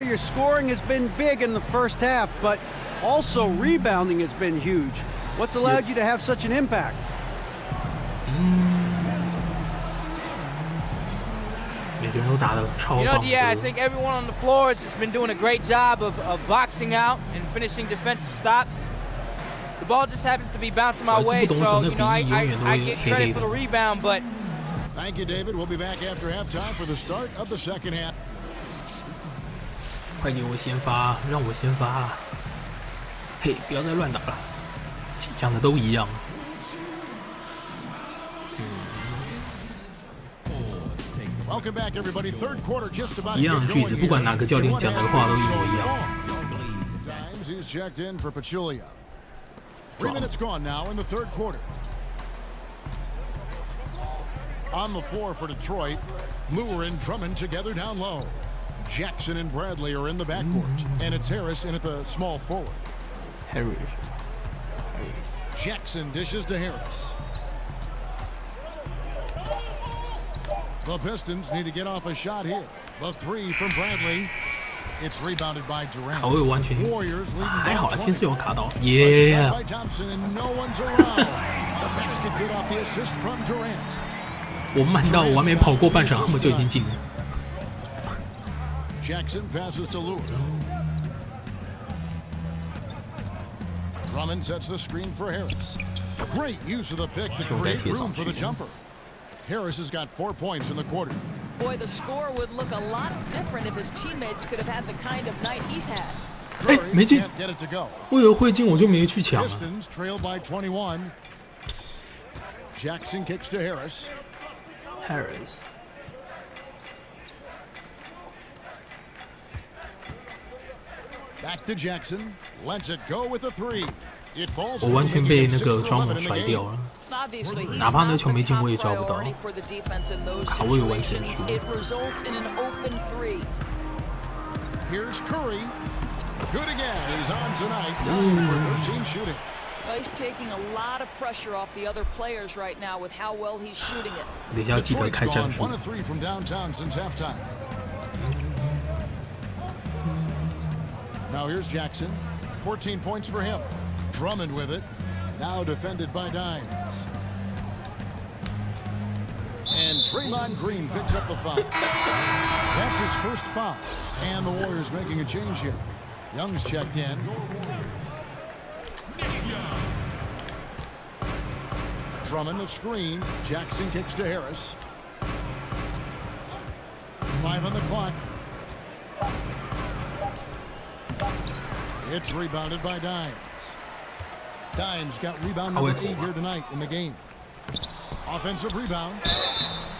your scoring has been big in the first half, but also rebounding has been huge. What's allowed you to have such an impact? Yeah, I think everyone on the floor has been doing a great job of boxing out and finishing defensive stops. The ball just happens to be bouncing my way, so I get credit for the rebound, but. Thank you, David. We'll be back after halftime for the start of the second half. 快给我先发，让我先发！嘿，不要再乱打了，讲的都一样。Welcome back, everybody. Third quarter just about 一样的句子，不管哪个教练讲的话都一模一样。Times he's checked in for Pachulia. 3 minutes gone now in the third quarter. On the floor for Detroit, Lure and Drummond together down low. Jackson and Bradley are in the backcourt, and it's Harris in at the small forward. Harris. Jackson dishes to Harris. The Pistons need to get off a shot here. The three from Bradley. It's rebounded by Durant. 卡位完全 Warriors leading 还好啊， by 先是有卡到， shot 耶！ by Thompson and no one's around. The basket good off the assist from Durant. 我慢到我还没跑过半场，他们就已经进了。 Jackson passes to Lure. Drummond sets the screen for Harris. Great use of the pick to create room for the jumper. Harris has got 4 points in the quarter. Boy, the score would look a lot different if his teammates could have had the kind of night he's had. 哎，没进， Can't get it to go. 我以为会进，我就没去抢了。 Pistons trailed by 21. Jackson kicks to Harris. Harris， Back to Jackson. Lets it go with a three. It falls 我 through, 完全 making 被 it 那 6 个 to 庄 11门 in the 甩 game. 掉了。 Obviously, he's 哪怕那 not 球 the 没进， top 我也抓不到。 priority for the defense in those 卡位完全 situations. 输。 It results in an open three. Here's Curry. Good again. He's on tonight. 9 for 13 shooting. Well, he's taking a lot of pressure off the other players right now with how well he's shooting it. 等一下记得 Detroit's 开战 gone 术。 1 of 3 from downtown since halftime. Now here's Jackson. 14 points for him. Drummond with it. Now defended by Dimes. And Draymond Green picks up the foul. That's his first foul. And the Warriors making a change here. Young's checked in. Drummond a screen. Jackson kicks to Harris. 5 on the clock. It's rebounded by Dimes. Dimes got rebound number 8 here tonight in the game. Offensive rebound.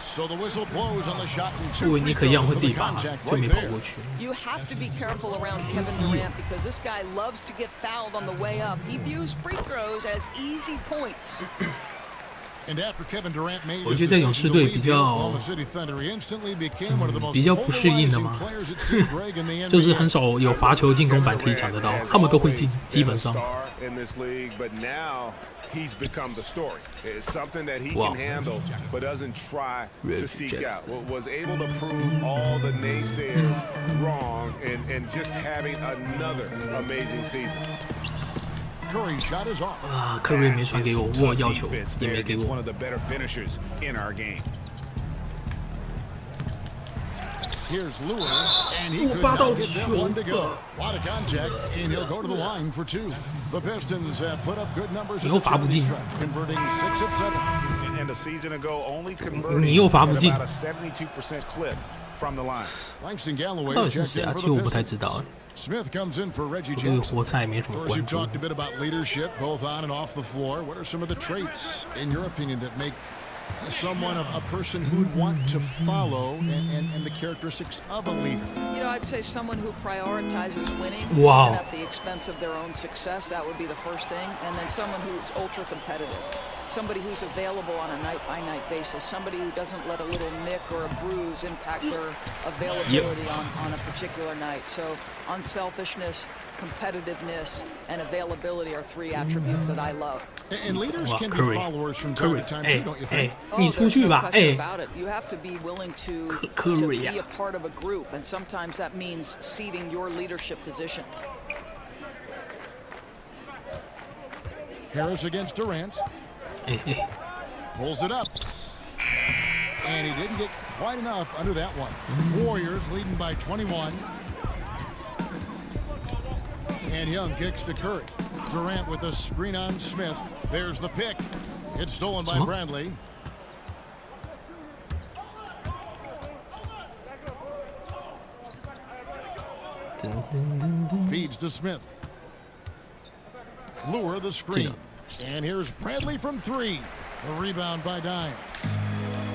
So the whistle blows on the shot and 2 为 free 尼克一样 throws 会 for 自 the 己罚， contact 就没 right 跑 there. 过去。 You have to be careful around Kevin Durant because this guy loves to get fouled on the way up. He views free throws as easy points. And after Kevin Durant made 我 his 觉得在勇 decision 士 to 队 leave 比 the 较 Oklahoma City Thunder, he instantly became one of the most 比较不适应的 polarizing 嘛， players at Steve Greg in the 就是 NBA. 很少有罚球进攻板可以抢得到，他们都会进，基本上。 in this league, but now he's become the story. It's something that he Wow. can handle, but doesn't try Reggie to seek Jackson. out. Was able to prove all the naysayers wrong, and just having another amazing season. Curry shot is off. 啊，科瑞没传给我，我要求 Defense 也 there 没给 against one 我。 of the better finishers in our game. Here's Lure, and he could 霸道 not get that one to 球 go. A lot of contact, and he'll go to the line for 2. The Pistons have put up good numbers in 你 the 又罚不 charity 进， stretch, converting 6 of 7. And a season ago, only 你 converting 又罚不 at 进。 about a 72% clip from the line. Langston Galloway 到底是 checked 谁 in 啊？ for 其实我 the 不太知 Pistons. 道， Smith comes in for Reggie 我对 Jackson. 活塞没什 Of 么 course, 关 you've 注。 talked a bit about leadership, both on and off the floor. What are some of the traits, in your opinion, that make someone a person who'd want to follow and the characteristics of a leader? You know, I'd say someone who prioritizes winning Wow. even at the expense of their own success. That would be the first thing. And then someone who's ultra competitive. somebody who's available on a night-by-night basis, somebody who doesn't let a little nick or a bruise impact their availability on a particular night. So unselfishness, competitiveness, and availability are 3 attributes that I love. And leaders can be followers from time to time too, don't you think? 你出去吧， about it. You have to be willing to be a part of a group, and sometimes that means ceding your leadership position. Harris against Durant. Pulls it up. And he didn't get quite enough under that one. Warriors leading by 21. And Young kicks to Curry. Durant with a screen on Smith. There's the pick. It's stolen by Bradley. Feeds to Smith. Lure the screen. And here's Bradley from 3. A rebound by Dimes.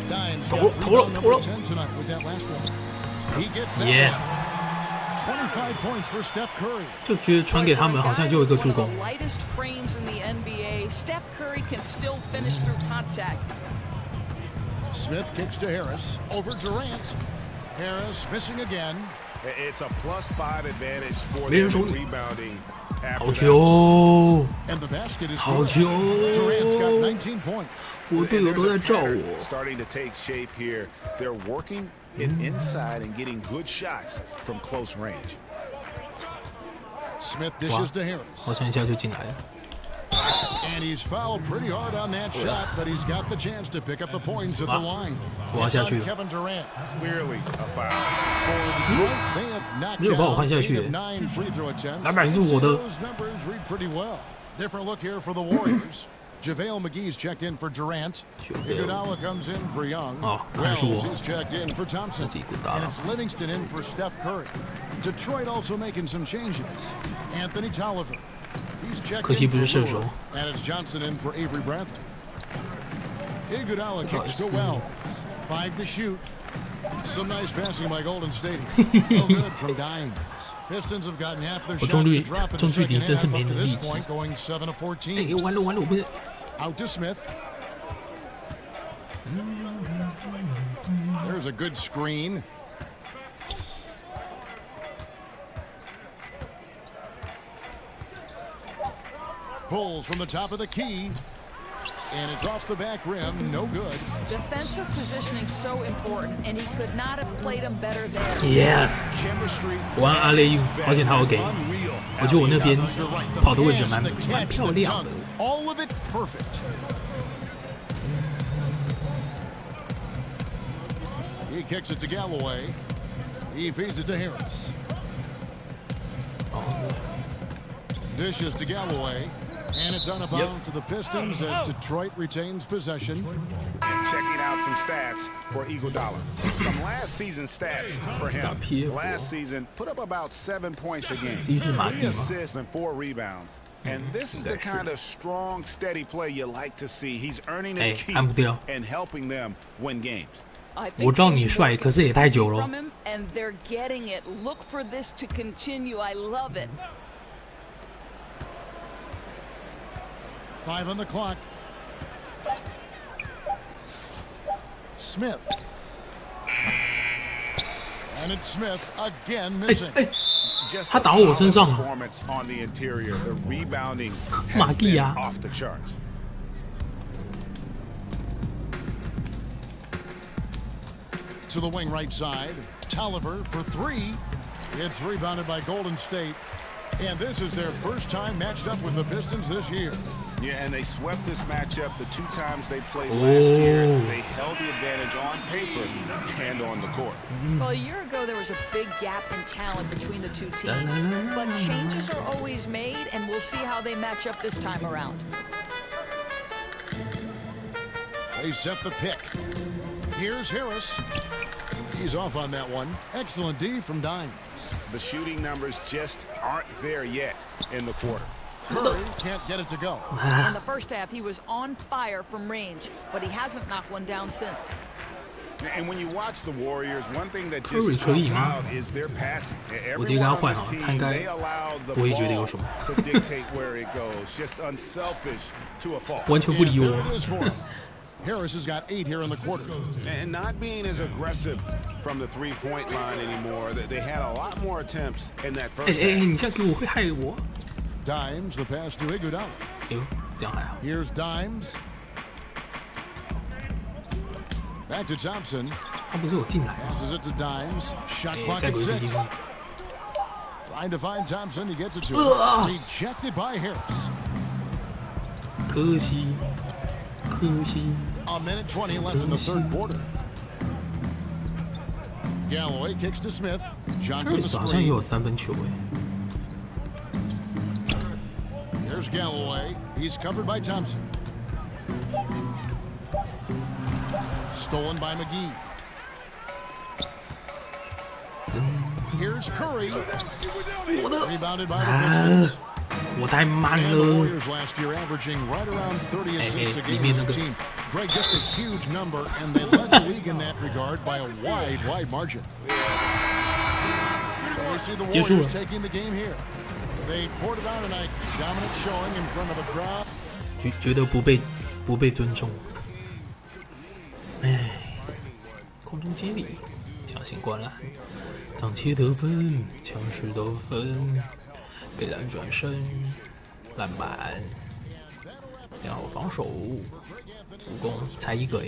Dimes got rebound number 10 tonight with that last one. He gets that one. 25 points for Steph Curry. 就觉得传给他们好像就有一个助攻。 Lightest frames in the NBA. Steph Curry can still finish through contact. Smith kicks to Harris. Over Durant. Harris missing again. It's a +5 advantage for them rebounding. 好球！ And the basket is 好球！ Durant's got 19 points. 我队友都在照我。 Starting to take shape here. They're working it inside and getting good shots from close range. Smith dishes to Harris. 好像一下就进来了。 And he's fouled pretty hard on that shot, but he's got the chance to pick up the points at the line. 我要下 It's 去 on 了。 Kevin Durant. Clearly a foul. They have knocked 没有把我换 down 下 8 去 of 9 free throw attempts. 篮板是我的。 Those numbers read pretty well. Different look here for the Warriors. JaVale McGee's checked in for Durant. Iguodala comes in for Young. 哦，看是 Wells 我。 is checked in for Thompson. 自己滚大了。 And it's Livingston in for Steph Curry. Detroit also making some changes. Anthony Tolliver. He's checked 可惜 in 不 for 是射手。 Brewer. And it's Johnson in for Avery Bradley. Iguodala kicks to Wells. 5 to shoot. Some nice passing by Golden State. No good from Dimes. Pistons have gotten half their shots to drop in the second half up to this point, going 7 of 14. 哎，完了完了，我不是。 Out to Smith. There's a good screen. Pulls from the top of the key. And it's off the back rim. No good. Defensive positioning so important, and he could not have played them better there. Yes， 我按阿雷用，而且他有给。我觉得我那边跑的位置蛮漂亮的。 All of it perfect. He kicks it to Galloway. He feeds it to Harris. Dishes to Galloway. And it's out of bounds to the Pistons as Detroit retains possession. And checking out some stats for Iguodala. Some last season stats for him. Last season, put up about 7 points a game, 3 assists and 4 rebounds. And this is the kind of strong, steady play you like to see. He's earning his keep and helping them win games. 我知道你帅，可是也太久了。 And they're getting it. Look for this to continue. I love it. 5 on the clock. Smith. And it's Smith again missing. 他打我身上了。 On the interior, the rebounding 马 has 蒂 been 啊。 off the charts. To the wing right side. Tolliver for 3. It's rebounded by Golden State. And this is their first time matched up with the Pistons this year. Yeah, and they swept this matchup the 2 times they played last year. They held the advantage on paper and on the court. Well, a year ago, there was a big gap in talent between the 2 teams. But changes are always made, and we'll see how they match up this time around. They set the pick. Here's Harris. He's off on that one. Excellent D from Dimes. The shooting numbers just aren't there yet in the quarter. Curry can't get it to go. In the first half, he was on fire from range, but he hasn't knocked one down since. And when you watch the Warriors, one thing that Curry just 可以 jumps 吗？ out is their passing. 我直接跟他 Everyone 换 on 好 this 了，他 team, 应该 they allow the 不会觉得有 ball 什么， to dictate where it goes. Just unselfish to a fault. 完全不理 And 我 there it is for him. Harris has got 8 here in the quarter. And not being as aggressive from the three-point line anymore. They had a lot more attempts in that 哎 first 哎， half. 哎你这样给我会害我。 Dimes the pass to Iguodala. 哎呦，这样还好。 Here's Dimes. Back to Thompson. 他不是有进来吗？ Passes it to Dimes. Shot 哎， clock 再 at 给我一个机 6. 会。 Trying to find Thompson. He gets it to him. Rejected by Harris. 可惜，可惜。 A minute 20 left in the third quarter. Galloway kicks to Smith. Johnson the 好像也 screen. 有三分球哎。 Here's Galloway. He's covered by Thompson. Stolen by McGee. Here's Curry. Rebounded by the Pistons. 我太慢 And the 了。 Warriors last year averaging right around 30 assists a game as a team. Greg, just a huge number, and they led the league in that regard by a wide margin. So we see the Warriors taking the game here. They poured it on tonight. Dominant showing in front of the crowd. 觉得不被尊重。哎，空中接力，强行灌篮，挡切得分，强势得分，给篮转身，篮板，然后防守，助攻，才一个哎。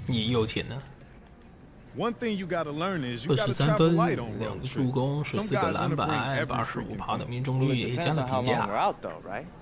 你有钱呢？One thing you gotta learn is you ，23 gotta travel 分light on ，2 road 个助攻，14 trips. 个 Some 篮 guys 板 wanna bring every ，85%的 freaking 命中率，也加了评价。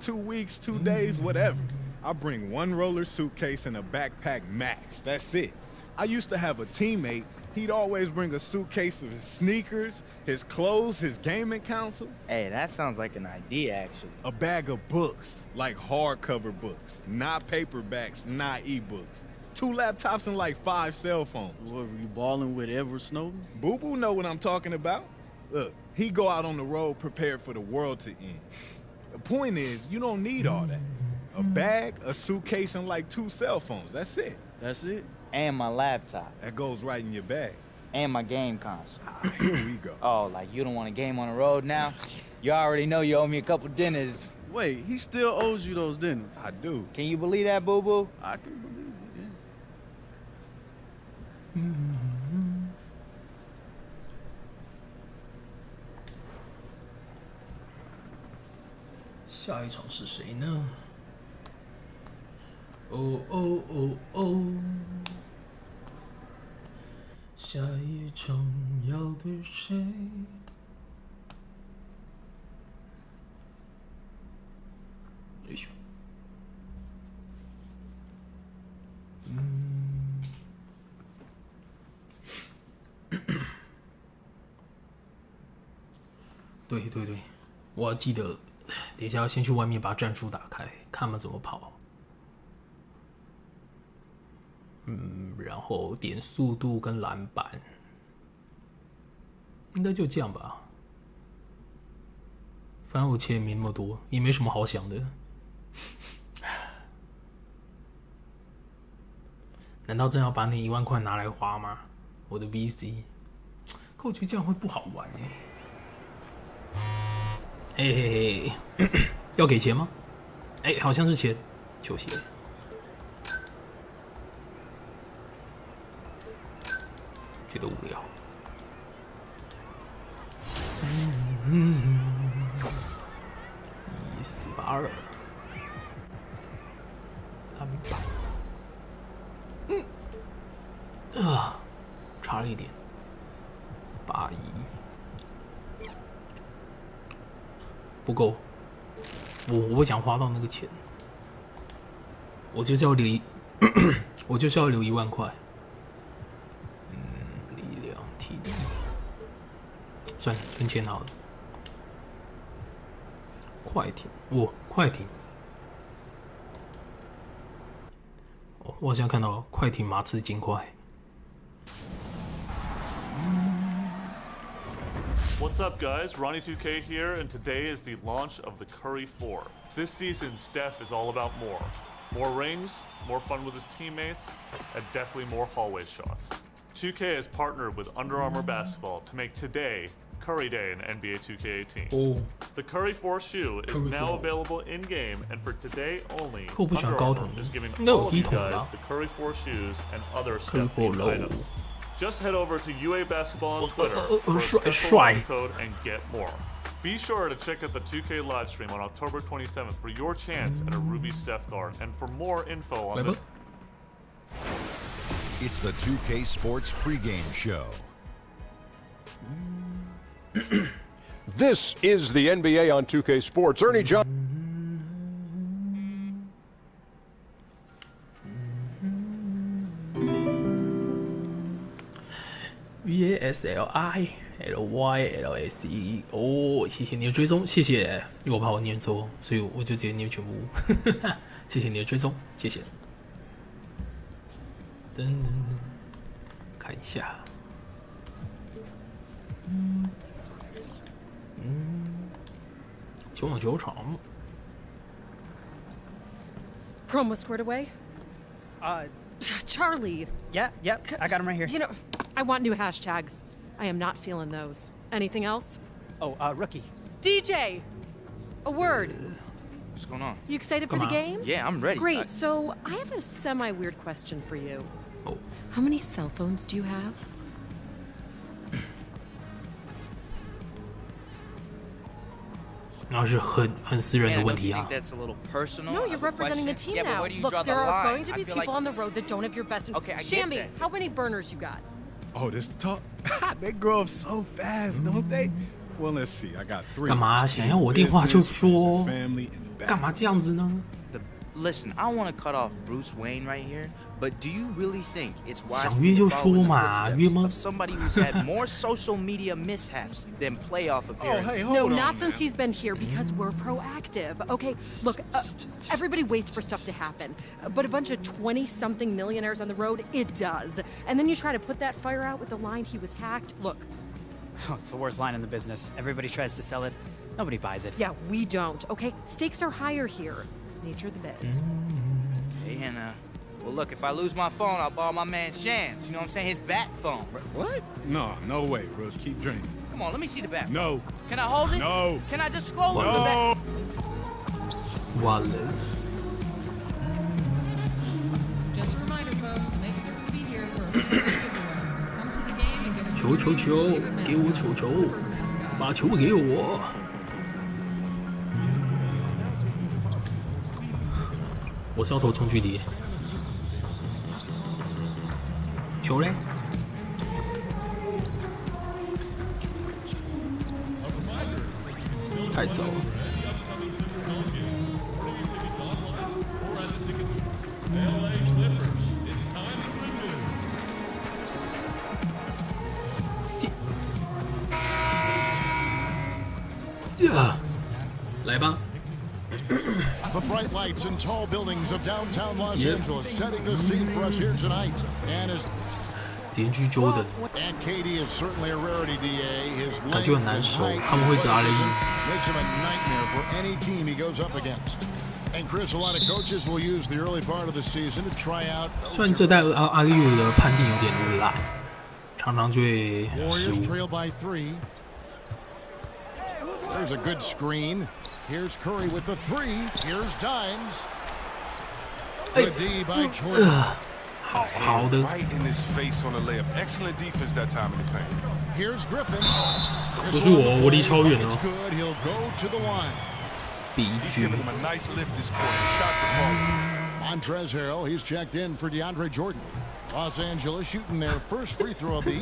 2 weeks, 2 days, whatever. I bring 1 roller suitcase and a backpack max. That's it. I used to have a teammate. He'd always bring a suitcase of his sneakers, his clothes, his gaming console. Hey, that sounds like an idea, actually. A bag of books, like hardcover books, not paperbacks, not ebooks. 2 laptops and like 5 cell phones. What, were you balling with Edward Snowden? Boo Boo know what I'm talking about. Look, he go out on the road prepared for the world to end. The point is, you don't need all that. A bag, a suitcase, and like 2 cell phones. That's it. That's it? And my laptop. That goes right in your bag. And my game console. Here we go. Oh, like you don't want a game on the road now? You already know you owe me a couple dinners. Wait, he still owes you those dinners. I do. Can you believe that, Boo Boo? I can believe it, yeah. 下一场是谁呢？哦哦哦哦，下一场要对谁？哎呦，对对对，我要记得，等一下要先去外面把战术打开，看他们怎么跑。然后点速度跟篮板，应该就这样吧。反正我钱也没那么多，也没什么好想的。难道真要把那1万块拿来花吗？我的 VC， 可我觉得这样会不好玩嘿嘿嘿，要给钱吗？好像是钱，球鞋。觉得无聊。1482，篮板。差了一点。81，不够。我不想花到那个钱，我就是要留，我就是要留1万块。力量体力，算了，存钱好了。快艇，快艇。哦，我好像看到快艇马刺金块。What's up, guys? Ronnie2K here, and today is the launch of the Curry 4. This season, Steph is all about more. More rings, more fun with his teammates, and definitely more hallway shots. 2K has partnered with Under Armour Basketball to make today Curry Day in NBA 2K18. Oh. The Curry 4 shoe is now available in-game, and for today only, 我不喜欢 Under 高 Armour 筒的， is giving 应该有 all of 低 you 筒的 guys 吧 the Curry 4 shoes and other Curry 4 Steph-themed low items. Just head over to UA Basketball on Twitter for a special 帅 code and get more. Be sure to check out the 2K live stream on October 27th for your chance at a Ruby Steph guard. And for more info on this, It's the 2K Sports pregame show. This is the NBA on 2K Sports. Ernie John. VASLILYLSE 哦，谢谢你的追踪，谢谢，因为我怕我念错，所以我就直接念全部。谢谢你的追踪，谢谢。噔噔噔，看一下，球网球场。Promo squared away? Charlie. Yeah, I got him right here. You know, I want new hashtags. I am not feeling those. Anything else? Oh, rookie. DJ! A word. What's going on? You excited for the game? Yeah, I'm ready. Great. So, I have a semi-weird question for you. Oh. How many cell phones do you have? 然后是很私人的问题啊。 That's a little personal. No, you're representing the team now. Look, there are going to be people on the road that don't have your best. Okay, I get Shammy, that. how many burners you got? Oh, this the talk? They grow up so fast, don't they? Well, let's see. I got 3. 干嘛想要我电话就说？ Family in the back. 干嘛这样子呢？ Listen, I want to cut off Bruce Wayne right here, but do you really think it's wise 想 for 约 you 就 to 说 follow in 嘛， the 约 footsteps 吗 of？ somebody who's had more social media mishaps than playoff appearances? hey, No, hold on, not man. since he's been here, because we're proactive. Okay, look, everybody waits for stuff to happen, but a bunch of 20-something millionaires on the road, it does. And then you try to put that fire out with the line he was hacked. Look. Oh, it's the worst line in the business. Everybody tries to sell it. Nobody buys it. Yeah, we don't, okay? Stakes are higher here. Nature of the biz. Hey, and, well, look, if I lose my phone, I'll borrow my man Shams. You know what I'm saying? His bat phone. What? No way, bro. Keep drinking. Come on, let me see the bat phone. No. Can I hold it? No. Can I just scroll through the No. back? 完了。 Just a reminder, folks, make certain to be here for a giveaway. Come to the game and get a 球球球，给我球球，把球给我。我是要投中距离。球嘞？太早了。来吧。 The bright lights and tall buildings of downtown Los Angeles setting the scene for us here tonight. And as 邻居 Jordan， and KD is certainly a rarity. DA his 感觉很 length 难 and 守， height 他们会砸雷。 makes him a nightmare for any team he goes up against. And Chris, a lot of coaches will use the early part of the season to try out. 虽然这代阿利鲁的判定有点烂，常常就会失 Warriors 误。 trail by 3. There's a good screen. Here's Curry with the 3. Here's Dimes. Good D by Jordan. 好的。 Right in his face on the layup. Excellent defense that time in the paint. Here's Griffin. 不是我离超远 It's 哦。 good. He'll go to the line. He's giving him a nice lift this quarter. Shots are falling. Montrezl Harrell, he's checked in for DeAndre Jordan. Los Angeles shooting their first free throw of the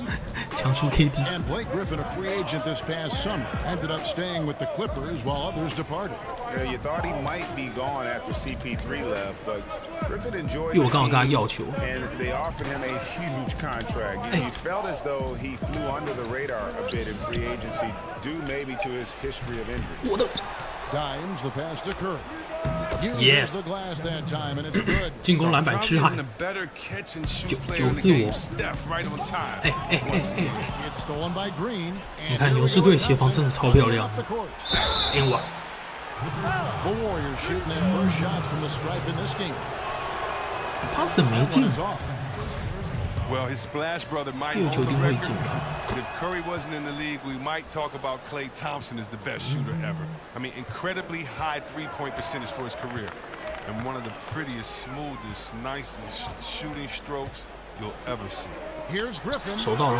强出 KD。 And Blake Griffin, a free agent this past summer, ended up staying with the Clippers while others departed. Yeah, you thought he might be gone after CP3 left, but Griffin enjoyed 因为我 the 刚好跟他 team, 要球。 and they offered him a huge contract. You felt as though he flew under the radar a bit in free agency, due maybe to his history of injury. 我的 Dimes, the pass to Curry. Uses the glass that time, and it's good. 进攻篮板吃海，9-4我。It's stolen by Green. 你看勇士队协防真的超漂亮。哇！ The Warriors shooting their first shots from the stripe in this game. 他是没进。 Well, his splash brother might hold the record, but if Curry wasn't in the league, we might talk about Klay Thompson as the best shooter ever. I mean, incredibly high three-point percentage for his career, and one of the prettiest, smoothest, nicest shooting strokes you'll ever see. Here's Griffin. 收到了。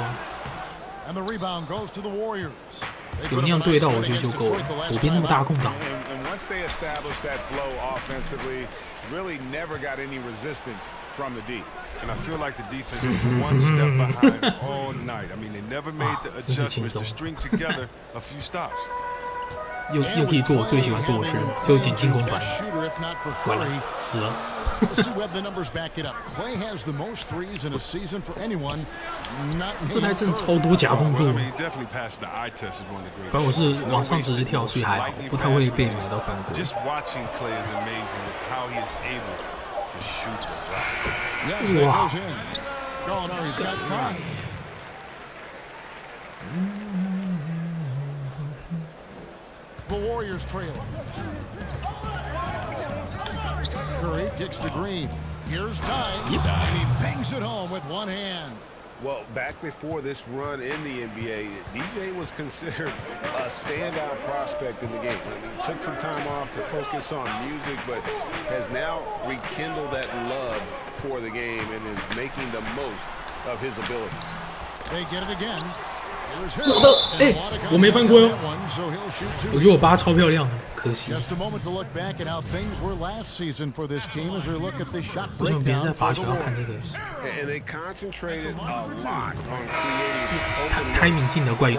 And the rebound goes to the Warriors. 有那样对到我觉得就够了，左边那么大空档。 And once they established that flow offensively, really never got any resistance from the D. And I feel like the defense was one step behind all night. I mean, they never made the adjustments to string together a few stops. 又可以做我最喜欢做的事，就捡进攻板。完了，死了。 See whether the numbers back it up. Klay has the most threes in a season for anyone. 这台真的超多假动作。 I mean, definitely passed the eye test as one of the greatest. 反正我是往上直接跳，所以还好，不太会被买到犯规。 Just watching Klay is amazing with how he is able to shoot the rock. Yes, it goes in. Gallinari's got 5. The Warriors trail. Curry kicks to Green. Here's Dimes, and he bangs it home with one hand. Well, back before this run in the NBA, DJ was considered a standout prospect in the game. I mean, took some time off to focus on music, but has now rekindled that love for the game and is making the most of his abilities. They get it again. 我没犯规哦，我觉得我8超漂亮的，可惜。 Just a moment to look back at how things were last season for this team as we look at the shot 为什么别人在 breakdown 罚 for 球 the 要看这个 And they concentrated a lot on creating timing 进的怪的。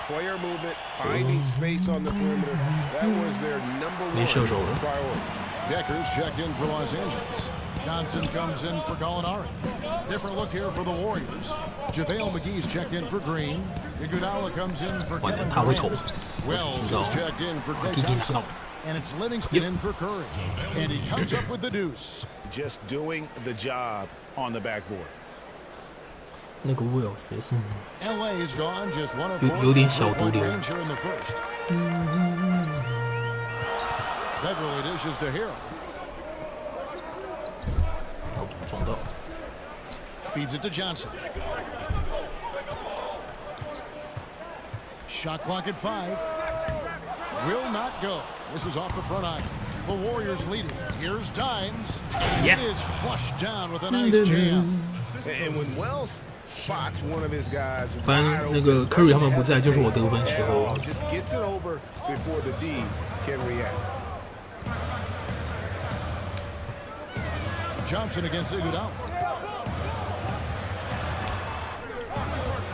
Player movement, finding space on the perimeter. That was their number 没射手 1了。 priority. Deckers check in for Los Angeles. Johnson comes in for Gallinari. Different look here for the Warriors. JaVale McGee's checked in for Green. Iguodala comes in for Kevin Durant. Wells is checked in for Klay Thompson. And it's Livingston in for Curry. And he comes up with the deuce. Just doing the job on the backboard. 那个 Wells 也是 LA is gone, just 1 of 4. 有点小毒瘤。 in the first. Beverly dishes to Hero. 撞到。 Feeds it to Johnson. Shot clock at 5. Will not go. This is off the front iron. The Warriors leading. Here's Dimes. It is flushed down with a nice jam. And when Wells spots one of his guys, 反正那个 Curry 他们不在，就是我得分时候。 just gets it over before the D can react. Johnson against Iguodala.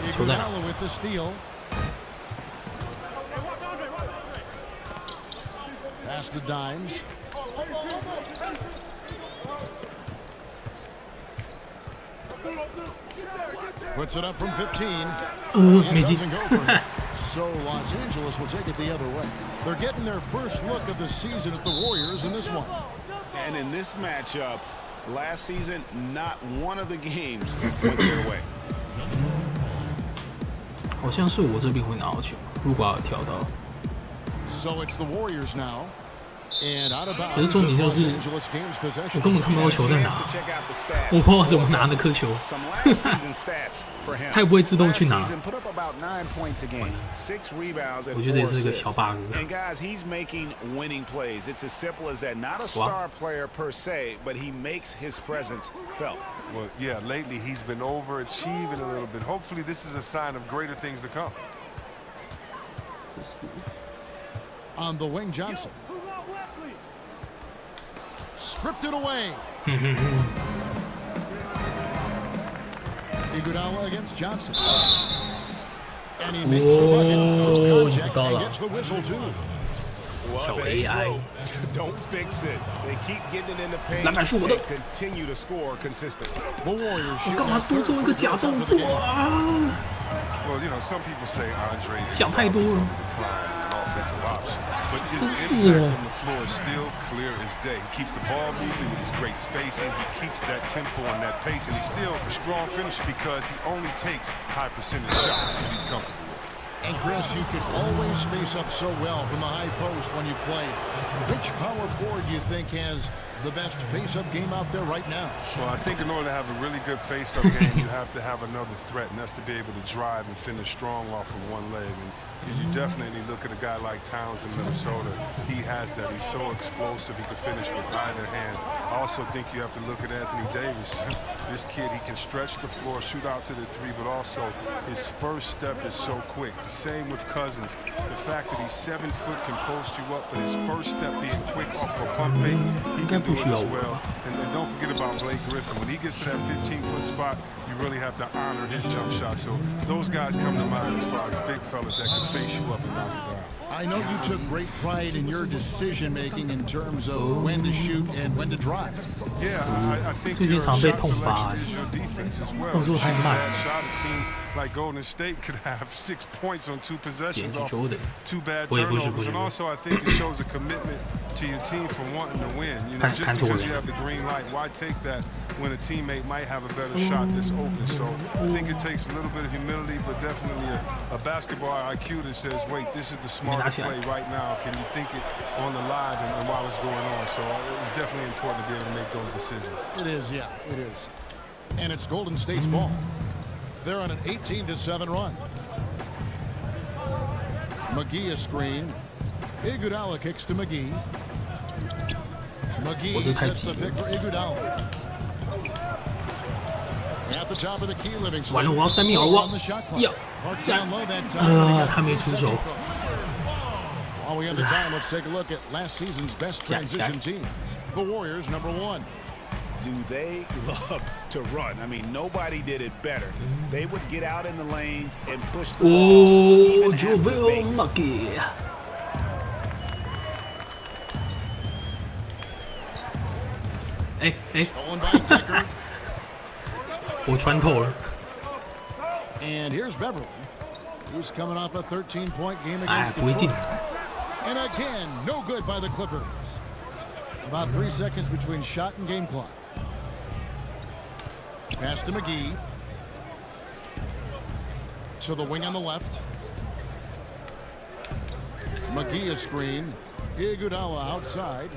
Iguodala with the steal. Pass to Dimes. Puts it up from 15.没进。 So Los Angeles will take it the other way. They're getting their first look of the season at the Warriors in this one. And in this matchup, last season, not one of the games went their way. 好像是我这边会拿到球，如果要跳到。 So it's the Warriors now. And out of 可是 bounds 重点就 of 是 Los Angeles game's 我 possession. 根本看不到球在哪，我不知道怎么拿那颗球，他也不会自动去拿。我觉得这也是个小 bug。 And guys, he's making winning plays. It's as simple as that. Not a star player per se, but he makes his presence felt. Well, yeah, lately he's been overachieving a little bit. Hopefully this is a sign of greater things to come. On the wing, Johnson. Stripped it away. Iguodala against Johnson. And he makes the bucket. And gets the whistle too. 小 AI， Don't fix it. They keep getting it in the paint. 篮板是我的。 Continue to score consistently. The Warriors 我干嘛多做一个假动作啊？ Well, you know, some people say Andre 想太多了。offensive option. But his impact on the floor is still clear as day. He keeps the ball moving with his great spacing. He keeps that tempo and that pace, and he's still a strong finisher because he only takes high percentage shots that he's comfortable with. And Chris, you can always face up so well from the high post when you play. Which power forward do you think has the best face-up game out there right now? Well, I think in order to have a really good face-up game, you have to have another threat, and that's to be able to drive and finish strong off of one leg. And you definitely look at a guy like Towns in Minnesota. He has that. He's so explosive. He can finish with either hand. I also think you have to look at Anthony Davis. This kid, he can stretch the floor, shoot out to the three, but also his first step is so quick. The same with Cousins. The fact that he's 7 foot can post you up, but his first step being quick off of a pump fake, he can do it as well. And don't forget about Blake Griffin. When he gets to that 15-foot spot, you really have to honor his jump shot. So those guys come to mind as far as big fellas that can face you up and knock you down. I know you took great pride in your decision-making in terms of when to shoot and when to drive. Yeah, I think your shot selection is your defense as well. If you shoot a bad shot, a team like Golden State could have 6 points on 2 possessions off 2 bad turnovers. And also, I think it shows a commitment to your team for wanting to win. You know, just because you have the green light, why take that when a teammate might have a better shot that's open? So I think it takes a little bit of humility, but definitely a basketball IQ that says, wait, this is the smarter play right now. Can you think it on the live and while it's going on? So it's definitely important to be able to make those decisions. It is, yeah, it is. And it's Golden State's ball. They're on an 18-7 run. McGee a screen. Iguodala kicks to McGee. McGee sets the pick for Iguodala. At the top of the key, Livingston. 完了，我要3米而忘。呀，他没出手。 While we have the time, let's take a look at last season's best transition teams. The Warriors, #1. Do they love to run? I mean, nobody did it better. They would get out in the lanes and push the ball. JaVale McGee. Stolen by Decker. 我穿透了。 And here's Beverly. He's coming off a 13-point game against Detroit. And again, no good by the Clippers. About 3 seconds between shot and game clock. Pass to McGee. To the wing on the left. McGee a screen. Iguodala outside.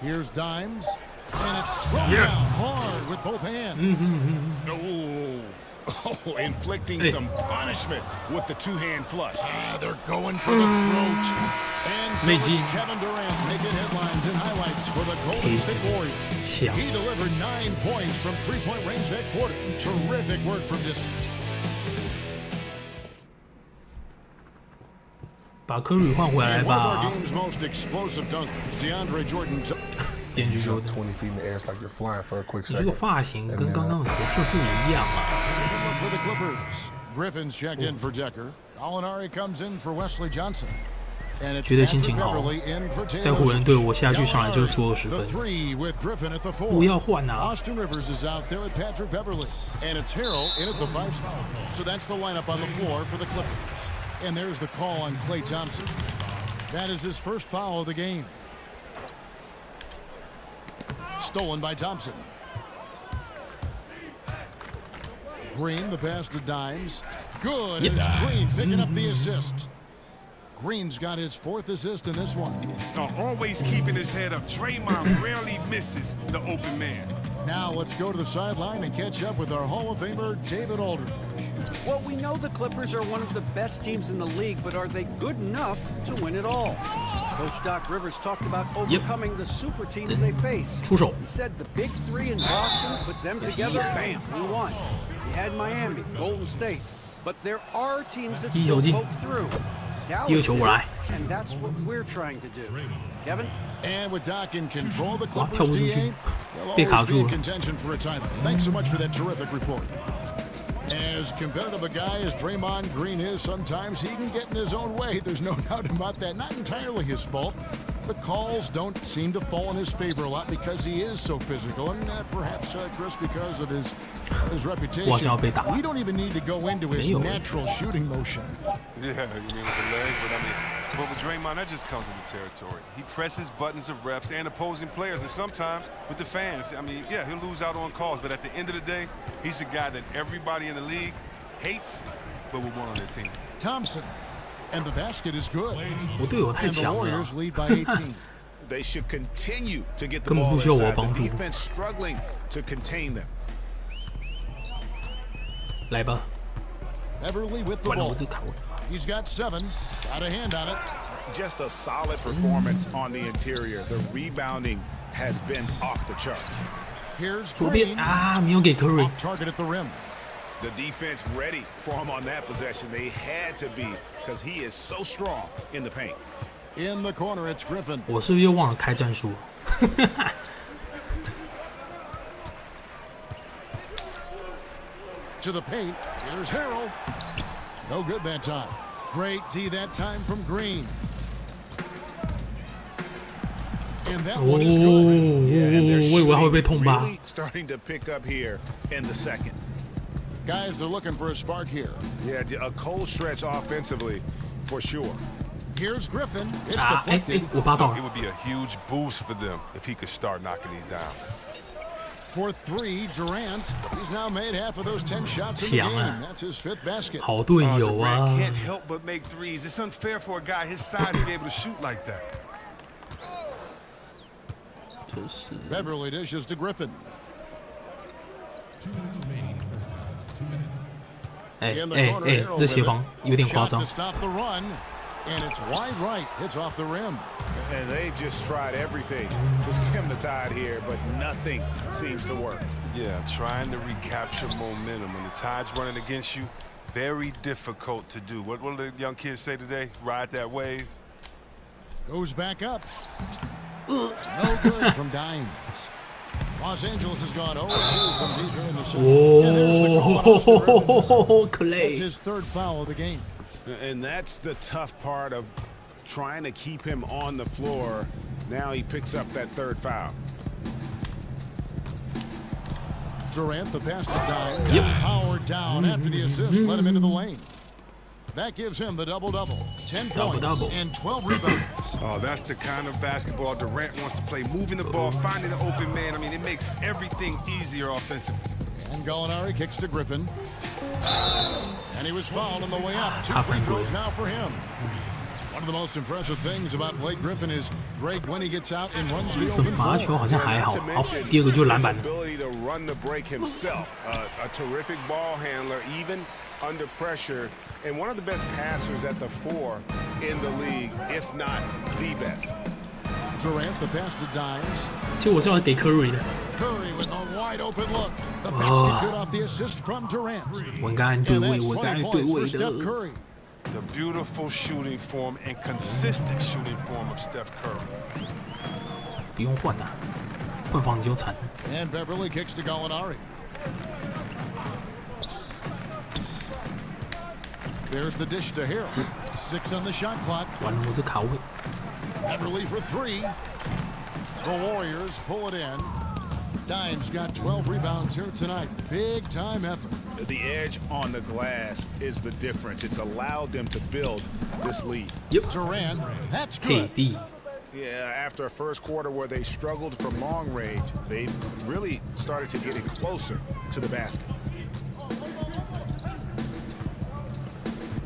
Here's Dimes. And it's thrown down hard with both hands. Oh, inflicting some punishment with the two-hand flush. They're going for the throat. And so it's Kevin Durant making headlines and highlights for the Golden State Warriors. He delivered 9 points from three-point range that quarter. Terrific work from distance. 把科瑞换回来吧。 most explosive dunkers, DeAndre Jordan. 点击说的。20 feet in the air, it's like you're flying for a quick second. 这个发型跟刚刚的投射不一样啊。 For the Clippers, Griffin's checked in for Decker. Gallinari comes in for Wesley Johnson. 觉得心情好，在湖人队我下去上来就说20分，不要换啊！ Austin Rivers is out there with Patrick Beverly, and it's Harrell in at the 5 spot. So that's the lineup on the floor for the Clippers. And there's the call on Klay Thompson. That is his first foul of the game. Stolen by Thompson. Green, the pass to Dimes. Good. It's Green picking up the assist. Green's got his 4th assist in this one. Always keeping his head up. Draymond rarely misses the open man. Now let's go to the sideline and catch up with our Hall of Famer, David Aldridge. Well, we know the Clippers are one of the best teams in the league, but are they good enough to win it all? Coach Doc Rivers talked about overcoming the super teams they face. He said the big 3 in Boston, put them together, bam, we won. You had Miami, Golden State, but there are teams that still poke through. And that's what we're trying to do. Kevin? And with Doc in control, the Clippers DA, they'll always be in contention for a title. Thanks so much for that terrific report. As competitive a guy as Draymond Green is, sometimes he can get in his own way. There's no doubt about that. Not entirely his fault, the calls don't seem to fall in his favor a lot because he is so physical, and perhaps, Chris, because of his reputation. We don't even need to go into his natural shooting motion. Yeah, you mean with the legs, but with Draymond, that just comes with the territory. He presses buttons of refs and opposing players, and sometimes with the fans. I mean, yeah, he'll lose out on calls, but at the end of the day, he's a guy that everybody in the league hates, but will want on their team. Thompson, and the basket is good. 我队友太 And the 强了 Warriors lead by 18. They should continue to get the 根本 ball 不需要我 inside. 帮 The 助。 defense struggling to contain them. 来吧， Beverly with the 完了我 ball. 这卡位。 He's got 7. Got a hand on it. Just a solid performance on the interior. The rebounding has been off the chart. Here's 左边 Green. 啊，没有给 Curry。 Off target at the rim. The defense ready for him on that possession. They had to be because he is so strong in the paint. In the corner, it's Griffin. 我是不是又忘了开战术？ To the paint. Here's Harrell. No good that time. Great D that time from Green. And that one is good. Yeah, and they're 我以为他会被痛吧。 really starting to pick up here in the second. Guys are looking for a spark here. Yeah, a cold stretch offensively for sure. Here's Griffin. It's 啊，哎 deflected. 哎，我扒到 It 了。 would be a huge boost for them if he could start knocking these down. For 3, Durant. He's now made half of those 10 shots in the 强啊 game. That's his 5th basket. 好队友啊 Durant！ can't help but make threes. It's unfair for a guy his size to be able to shoot like that. 就是 Beverly dishes to Griffin. 哎 In the 哎 corner, 哎， Harrell 这 with 协 it. 防有点夸 Shot 张 to。stop the run, and it's wide right. Hits off the rim. And they just tried everything to stem the tide here, but nothing seems to work. Yeah, trying to recapture momentum. When the tide's running against you, very difficult to do. What do the young kids say today? Ride that wave. Goes back up. No good from Dimes. Los Angeles has gone 0-2 from deep here in the second. And there's the call Oh, That's Clay！ his 3rd foul of the game. And that's the tough part of trying to keep him on the floor. Now he picks up that 3rd foul. Durant, the pass to Dimes. Yep. Powered down after the assist, let him into the lane. That gives him the double-double. 10 points Double-double. and 12 rebounds. Oh, that's the kind of basketball Durant wants to play. Moving the ball, finding the open man. I mean, it makes everything easier offensively. And Gallinari kicks to Griffin. And he was fouled on the way up. 2 free throws now for him. One of the most impressive things about Blake Griffin is Greg when he gets out and runs the open 罚球 floor. 好像还好。 To 好， mention 第二个就是篮 his 板。 ability to run the break himself. A terrific ball handler, even under pressure, and one of the best passers at the 4 in the league, if not the best. Durant, the pass to Dimes. 其实我是要给 Curry 的， Curry with a wide open look. The basket good off the assist from Durant. 我应该按对 And 位， that's 我应该 20 按对 points 位 for Steph 的。 Curry. The beautiful shooting form and consistent shooting form of Steph Curry. 不用换呐，换防你就惨。 And Beverly kicks to Gallinari. There's the dish to Harrell. 6 on the shot clock. 完了，我这卡位。 Beverly for 3. The Warriors pull it in. Dimes got 12 rebounds here tonight. Big time effort. The edge on the glass is the difference. It's allowed them to build this lead. Yep. Durant, that's good. KD。 Yeah, after a first quarter where they struggled from long range, they really started to get it closer to the basket.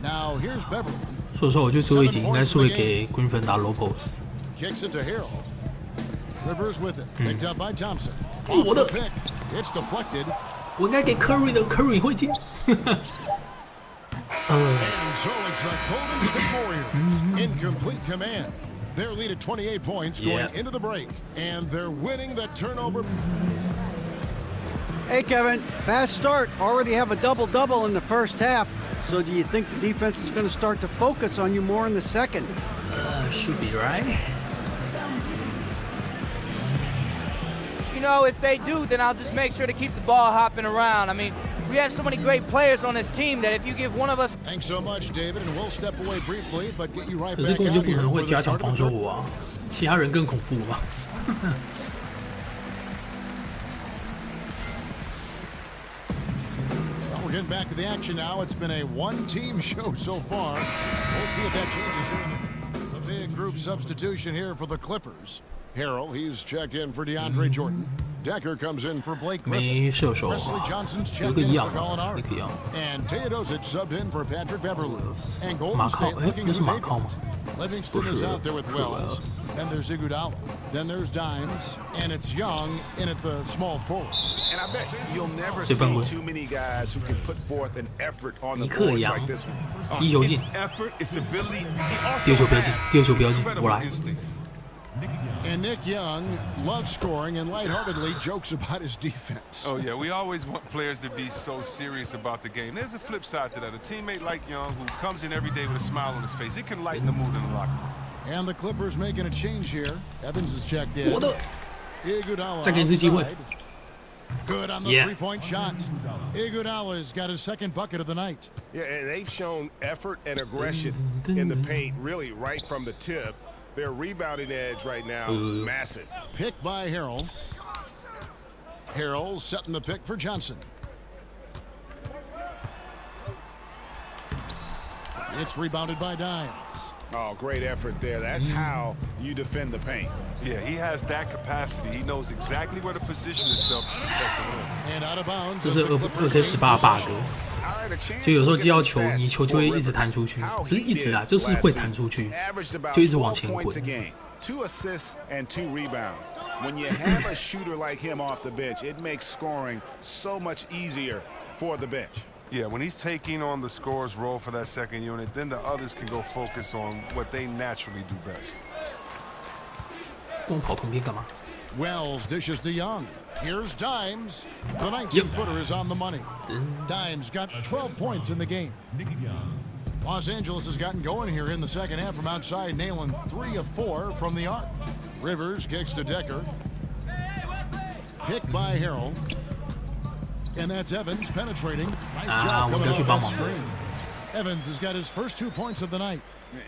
Now here's Beverly. 说实话，我觉得最后一集应该是会给 Griffin 打 low post。 Kicks it to Harrell. Rivers with it. Picked up by Thompson. 哦，我的， Pick. It's deflected. 我应该给 Curry 的 ，Curry 会进。 And so it's the Golden State Warriors in complete command. Their lead at 28 points going into the break. And they're winning the turnover. Hey, Kevin, fast start. Already have a double-double in the first half. So do you think the defense is going to start to focus on you more in the second? Should be right. You know, if they do, then I'll just make sure to keep the ball hopping around. I mean, we have so many great players on this team that if you give one of us... Thanks so much, David, and we'll step away briefly, but get you right 可是 back 根本就 out 不可 here 能会 for the 加强 start of 防 the 守 third. 我啊。其他人更恐怖吧。We're getting back to the action now. It's been a one-team show so far. We'll see if that changes here. It's a big group substitution here for the Clippers. Harrell, he's checked in for DeAndre Jordan. Decker comes in for Blake Griffin. Wesley Johnson's checked in for Gallinari. And Teodosic subbed in for Patrick Beverley. And Golden State looking to Davis. Livingston is out there with Wells. Then there's Iguodala. Then there's Dimes. And it's Young in at the small forward. And I bet you'll never see too many guys who can put forth an effort on the boards like this one. It's effort, it's ability. And Nick Young loves scoring and lightheartedly jokes about his defense. Oh, yeah, we always want players to be so serious about the game. There's a flip side to that. A teammate like Young who comes in every day with a smile on his face, it can lighten the mood in the locker room. And the Clippers making a change here. Evans is checked in. Iguodala outside. Good on the three-point shot. Iguodala's got his second bucket of the night. Yeah, and they've shown effort and aggression in the paint, really right from the tip. Their rebounding edge right now, massive. Pick by Harrell. Harrell setting the pick for Johnson. It's rebounded by Dimes. Oh, great effort there. That's how you defend the paint. Yeah, he has that capacity. He knows exactly where to position himself to protect the rim. And out of bounds. 这是2K18 bug。就有时候接到球，你球就会一直弹出去，不是一直啊，就是会弹出去，就一直往前滚。2 assists and 2 rebounds. When you have a shooter like him off the bench, it makes scoring so much easier for the bench. Yeah, when he's taking on the scorer's role for that second unit, then the others can go focus on what they naturally do best. 跟我跑同边干嘛？ Wells dishes to Young. Here's Dimes. The 19-footer is on the money. Dimes got 12 points in the game. Los Angeles has gotten going here in the second half from outside, nailing 3 of 4 from the arc. Rivers kicks to Decker. Pick by Harrell. And that's Evans penetrating. Nice job coming off that screen. Evans has got his first 2 points of the night.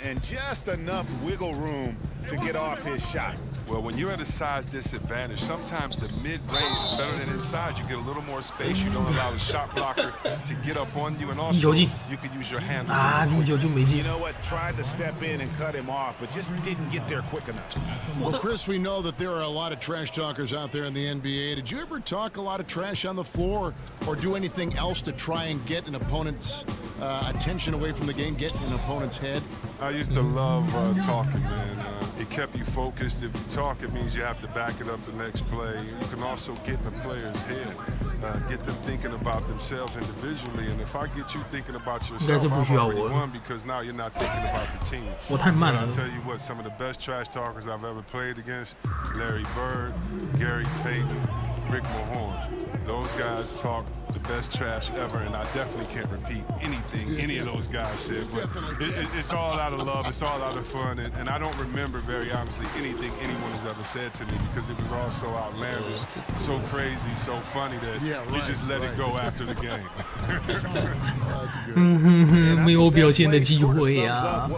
And just enough wiggle room to get off his shot. Well, when you're at a size disadvantage, sometimes the mid-range is better than inside. You get a little more space. You don't allow the shot blocker to get up on you. And also, you can use your hands. You know what? Tried to step in and cut him off, but just didn't get there quick enough. Well, Chris, we know that there are a lot of trash talkers out there in the NBA. Did you ever talk a lot of trash on the floor or do anything else to try and get an opponent's attention away from the game, get in an opponent's head? I used to love talking, man. It kept you focused. If you talk, it means you have to back it up the next play. You can also get in the player's head, get them thinking about themselves individually. And if I get you thinking about yourself, I've already won because now you're not thinking about the team. I'll tell you what, some of the best trash talkers I've ever played against, Larry Bird, Gary Payton, Rick Mahorn. Those guys talk the best trash ever, and I definitely can't repeat anything any of those guys said. But it's all out of love, it's all out of fun, and I don't remember very honestly anything anyone has ever said to me because it was all so outlandish, so crazy, so funny that you just let it go after the game. 没有表现的机会呀。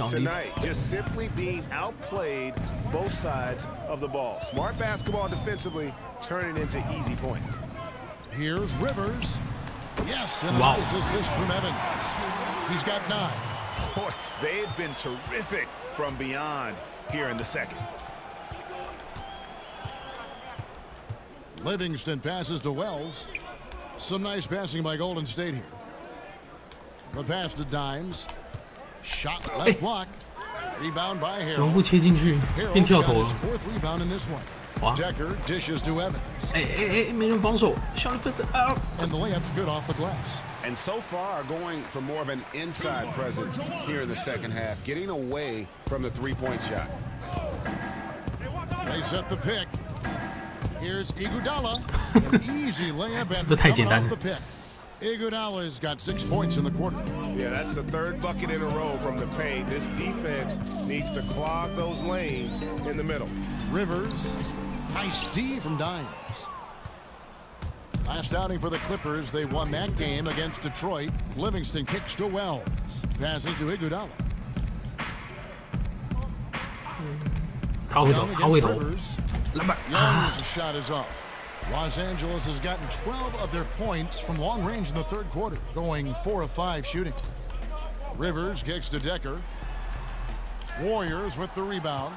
Tonight, just simply being outplayed both sides of the ball. Smart basketball defensively, turning into easy points. Here's Rivers. Yes, and a nice assist from Evans. He's got 9. Boy, they've been terrific from beyond here in the second. Livingston passes to Wells. Some nice passing by Golden State here. The pass to Dimes. Shot left block. Rebound by Harrell. 怎么不切进去？变跳投了。 4th rebound in this one. Decker dishes to Evans. 没人防守，小分子 out. And the layup's good off the glass. And so far, going for more of an inside presence here in the second half, getting away from the three-point shot. They set the pick. Here's Iguodala. An easy layup and coming off the pick. Iguodala's got 6 points in the quarter. Yeah, that's the 3rd bucket in a row from the paint. This defense needs to clog those lanes in the middle. Rivers, nice D from Dimes. Last outing for the Clippers, they won that game against Detroit. Livingston kicks to Wells. Passes to Iguodala. 他回头，他回头，篮板啊！ Los Angeles has gotten 12 of their points from long range in the third quarter, going 4 of 5 shooting. Rivers kicks to Decker. Warriors with the rebound.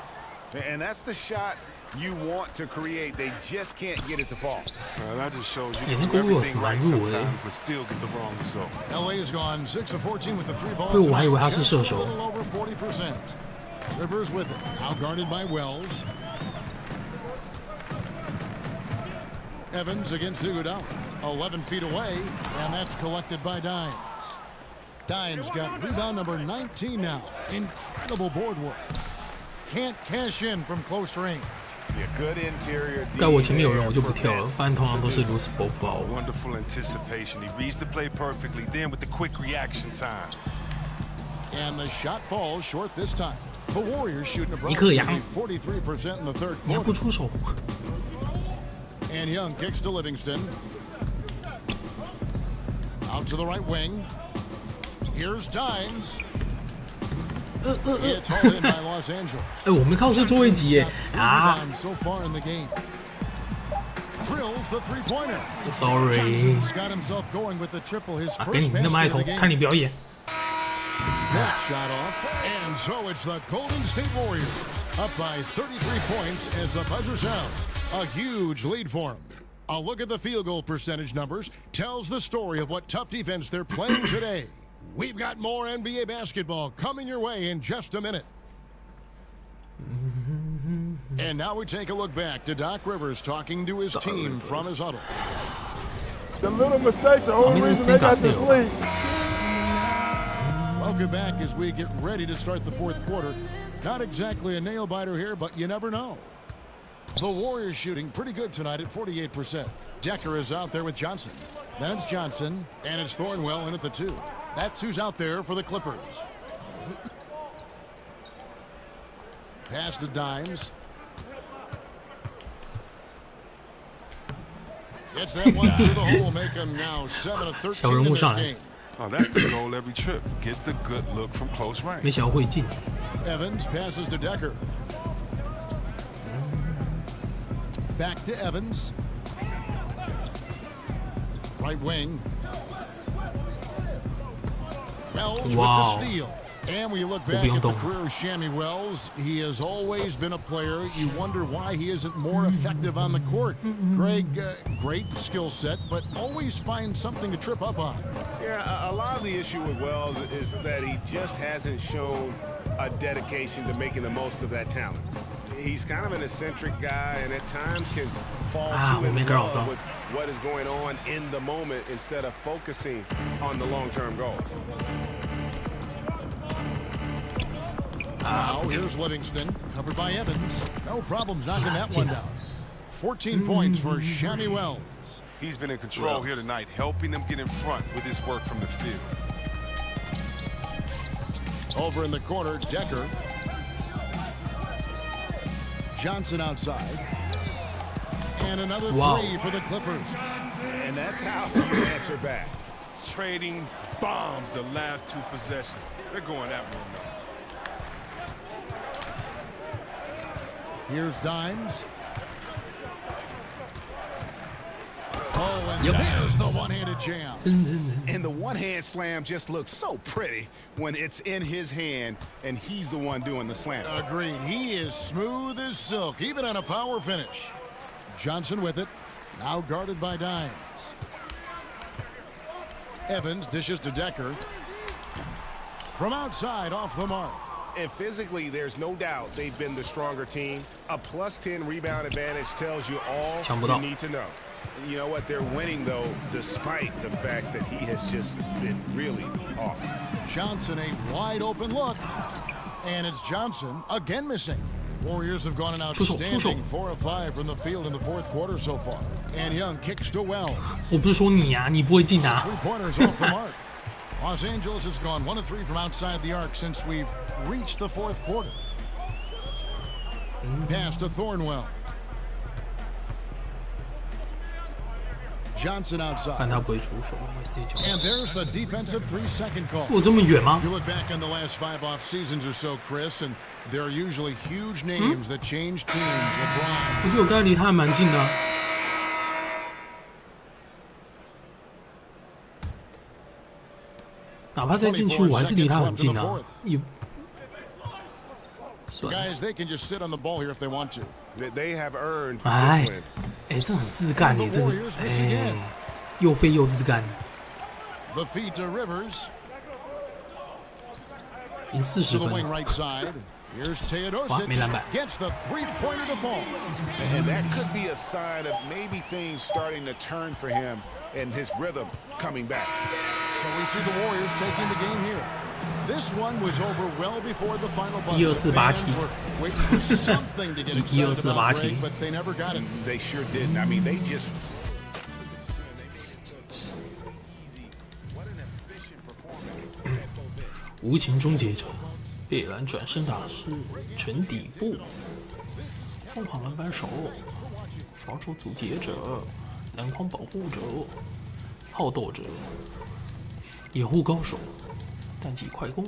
And that's the shot you want to create. They just can't get it to fall. That just shows you can do everything right sometimes, but still get the wrong result. LA has gone 6 of 14 with the 3 balls. 对，我还以为他是射手。 Over 40%. Rivers with it. Now guarded by Wells. Evans against Iguodala, 11 feet away, and that's collected by Dimes. Dimes got rebound number 19 now. Incredible board work. Can't cash in from close range. Good interior. 该我前面有人我就不跳了，不然通常都是如此爆发。 Wonderful anticipation. He reads the play perfectly. Then with the quick reaction time. And the shot falls short this time. The Warriors shooting approximately 43% in the third quarter. 你不出手。 And Young kicks to Livingston. Out to the right wing. Here's Dimes. It's hauled in by Los Angeles. 哎，我没靠是最后一集耶啊 ！So far in the game. Drills the three-pointer. Sorry. Johnson's got himself going with the triple. His 给你 first 那么 basket 爱 of 投， the game. 看你表演。 That shot off, and so it's the Golden State Warriors up by 33 points as the buzzer sounds. A huge lead for them. A look at the field goal percentage numbers tells the story of what tough defense they're playing today. We've got more NBA basketball coming your way in just a minute. And now we take a look back to Doc Rivers talking to his team from his huddle. The little mistakes are the only reason they got this lead. Welcome back as we get ready to start the fourth quarter. Not exactly a nail-biter here, but you never know. The Warriors shooting pretty good tonight at 48%. Decker is out there with Johnson. Then it's Johnson, and it's Thornwell in at the 2. That's who's out there for the Clippers. Pass to Dimes. Gets that one through the hole, make him now 7 of 13 in this game. Oh, that's the goal every trip. Get the good look from close range. 没想到会进。 Evans passes to Decker. Back to Evans. Right wing. Wells with the steal. And when you look back at the career of Shammy Wells, he has always been a player. You wonder why he isn't more effective on the court. Greg, great skill set, but always finds something to trip up on. Yeah, a lot of the issue with Wells is that he just hasn't shown a dedication to making the most of that talent. He's kind of an eccentric guy and at times can fall too in love with what is going on in the moment instead of focusing on the long-term goals. Now here's Livingston, covered by Evans. No problems knocking that one down. 14 points for Shammy Wells. He's been in control here tonight, helping them get in front with his work from the field. Over in the corner, Decker. Johnson outside. And another three for the Clippers. And that's how you answer back. Trading bombs the last 2 possessions. They're going that one now. Here's Dimes. Oh, and there's the one-handed jam. And the one-hand slam just looks so pretty when it's in his hand and he's the one doing the slam. Agreed. He is smooth as silk, even on a power finish. Johnson with it. Now guarded by Dimes. Evans dishes to Decker. From outside, off the mark. And physically, there's no doubt they've been the stronger team. A +10 rebound advantage tells you all you need to know. You know what? They're winning, though, despite the fact that he has just been really off. Johnson, a wide-open look. And it's Johnson again missing. Warriors have gone an outstanding 4 of 5 from the field in the fourth quarter so far. And Young kicks to Wells. 我不是说你啊，你不会进啊。 3-pointers off the mark. Los Angeles has gone 1 of 3 from outside the arc since we've reached the fourth quarter. Pass to Thornwell. Johnson outside. 看他不会出手 And there's the defensive 3-second call. 我这么远吗 You look back on the last 5 off seasons or so, Chris, and there are usually huge names that change teams. LeBron. 我觉得我刚才离他还蛮近的、啊。哪怕在禁区，我还是离他很近啊。也 Guys, they can just sit on the ball here if they want to. They have earned. 哎，这很自干耶，这个又废又自干。The feed to Rivers. 赢40 To the 分 wing right side. Here's Teodosic. 没篮板。 Gets the 3-pointer to fall. And that could be a sign of maybe things starting to turn for him and his rhythm coming back. So we see the Warriors taking the game here. This one was over well before the final buzzer. 12487 Waiting for something to get excited about, Greg, but they never got it. They sure didn't. I mean, they just. 无情终结者，被拦转身打是沉底部，疯狂篮板手，防守阻截者，篮筐保护者，好斗者，掩护高手，单击快攻，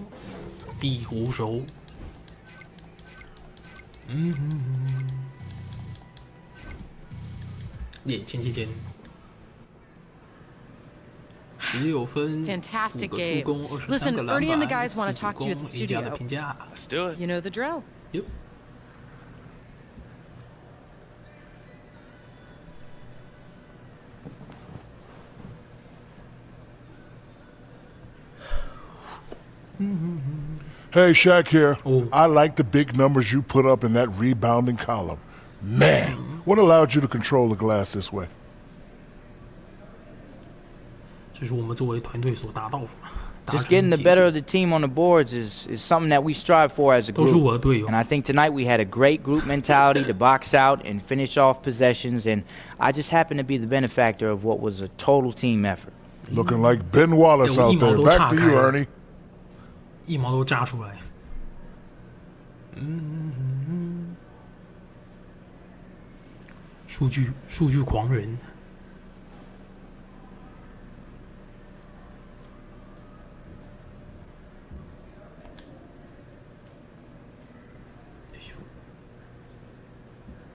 壁虎手。耶，前16分 Fantastic 5个助 game. 攻，23 Listen, 个篮 Ernie and the 板 guys want to 4 talk 助 to you 攻 at the ，A 加的 studio. 评价。 Let's do it. You know the drill. Yep. Hey, Shaq here. I like the big numbers you put up in that rebounding column. Man, what allowed you to control the glass this way? 这是我们作为团队所达到的。 Just getting the better of the team on the boards is something that we strive for as a group. And I think tonight we had a great group mentality to box out and finish off possessions, and I just happen to be the benefactor of what was a total team effort. Looking like Ben Wallace out there. Back to you, Ernie. 一毛都炸出来。数据狂人。